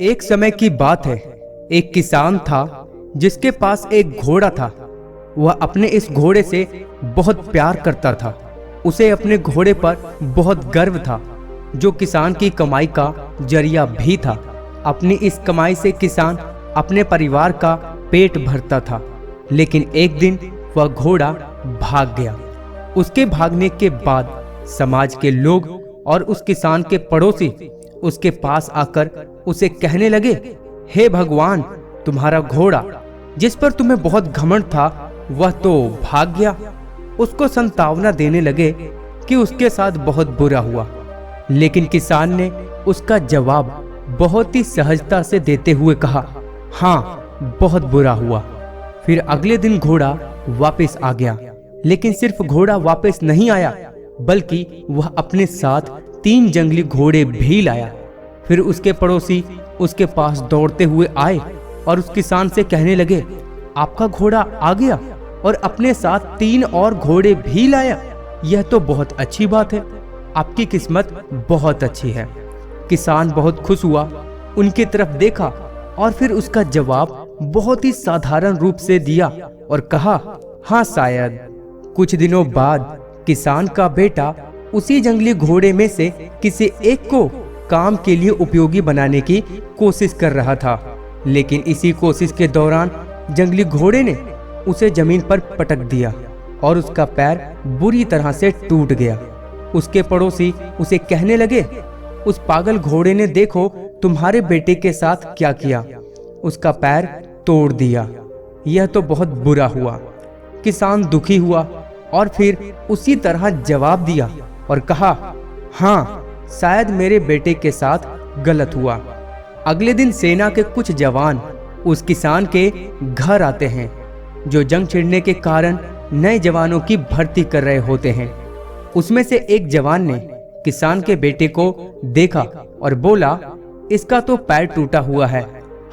एक समय की बात है। एक किसान था जिसके पास एक घोड़ा था। वह अपने इस घोड़े से बहुत प्यार करता था। उसे अपने घोड़े पर बहुत गर्व था, जो किसान की कमाई का जरिया भी था। अपनी इस कमाई से किसान अपने परिवार का पेट भरता था। लेकिन एक दिन वह घोड़ा भाग गया। उसके भागने के बाद समाज के लोग और उस किसान के पड़ोसी उसके पास आकर उसे कहने लगे, हे भगवान, तुम्हारा घोड़ा जिस पर तुम्हें बहुत घमंड था वह तो भाग गया। उसको संतावना देने लगे कि उसके साथ बहुत बुरा हुआ। लेकिन किसान ने उसका जवाब बहुत ही सहजता से देते हुए कहा, हाँ, बहुत बुरा हुआ। फिर अगले दिन घोड़ा वापस आ गया। लेकिन सिर्फ घोड़ा वापस नहीं आया, बल्कि वह अपने साथ 3 जंगली घोड़े भी लाया। फिर उसके पड़ोसी उसके पास दौड़ते हुए आए और उस किसान से कहने लगे, आपका घोड़ा आ गया और अपने साथ 3 और घोड़े भी लाया। यह तो बहुत अच्छी बात है, आपकी किस्मत बहुत अच्छी है। किसान बहुत खुश हुआ, उनकी तरफ देखा और फिर उसका जवाब बहुत ही साधारण रूप से दिया और कहा, हाँ शायद। कुछ दिनों बाद किसान का बेटा उसी जंगली घोड़े में से किसी एक को काम के लिए उपयोगी बनाने की कोशिश कर रहा था। लेकिन इसी कोशिश के दौरान जंगली घोड़े ने उसे जमीन पर पटक दिया और उसका पैर बुरी तरह से टूट गया। उसके पड़ोसी उसे कहने लगे, उस पागल घोड़े ने देखो तुम्हारे बेटे के साथ क्या किया, उसका पैर तोड़ दिया। यह तो बहुत बुरा हुआ। किसान दुखी हुआ और फिर उसी तरह जवाब दिया और कहा, हाँ, शायद मेरे बेटे के साथ गलत हुआ। अगले दिन सेना के कुछ जवान उस किसान के घर आते हैं, जो जंग छिड़ने के कारण नए जवानों की भर्ती कर रहे होते हैं। उसमें से एक जवान ने किसान के बेटे को देखा और बोला, इसका तो पैर टूटा हुआ है,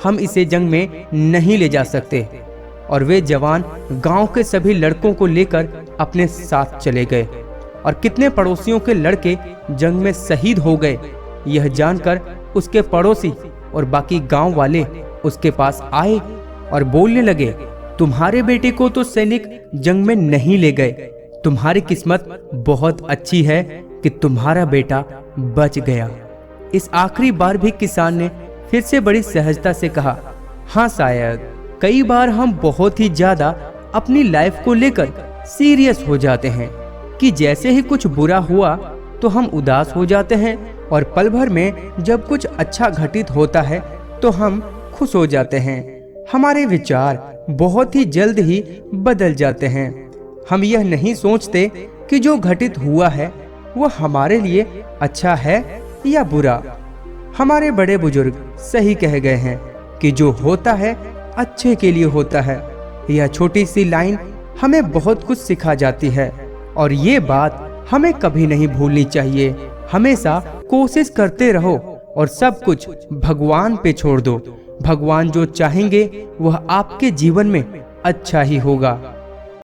हम इसे जंग में नहीं ले जा सकते। और वे जवान गांव के सभी लड़कों को लेकर अपने साथ चले गए और कितने पड़ोसियों के लड़के जंग में शहीद हो गए। यह जानकर उसके पड़ोसी और बाकी गांव वाले उसके पास आए और बोलने लगे, तुम्हारे बेटे को तो सैनिक जंग में नहीं ले गए। तुम्हारी किस्मत बहुत अच्छी है कि तुम्हारा बेटा बच गया। इस आखिरी बार भी किसान ने फिर से बड़ी सहजता से कहा, हाँ शायद। कई बार हम बहुत ही ज्यादा अपनी लाइफ को लेकर सीरियस हो जाते हैं कि जैसे ही कुछ बुरा हुआ तो हम उदास हो जाते हैं और पल भर में जब कुछ अच्छा घटित होता है तो हम खुश हो जाते हैं। हमारे विचार बहुत ही जल्द ही बदल जाते हैं। हम यह नहीं सोचते कि जो घटित हुआ है वह हमारे लिए अच्छा है या बुरा। हमारे बड़े बुजुर्ग सही कह गए हैं कि जो होता है अच्छे के लिए होता है। यह छोटी सी लाइन हमें बहुत कुछ सिखा जाती है और ये बात हमें कभी नहीं भूलनी चाहिए। हमेशा कोशिश करते रहो और सब कुछ भगवान पे छोड़ दो। भगवान जो चाहेंगे वह आपके जीवन में अच्छा ही होगा।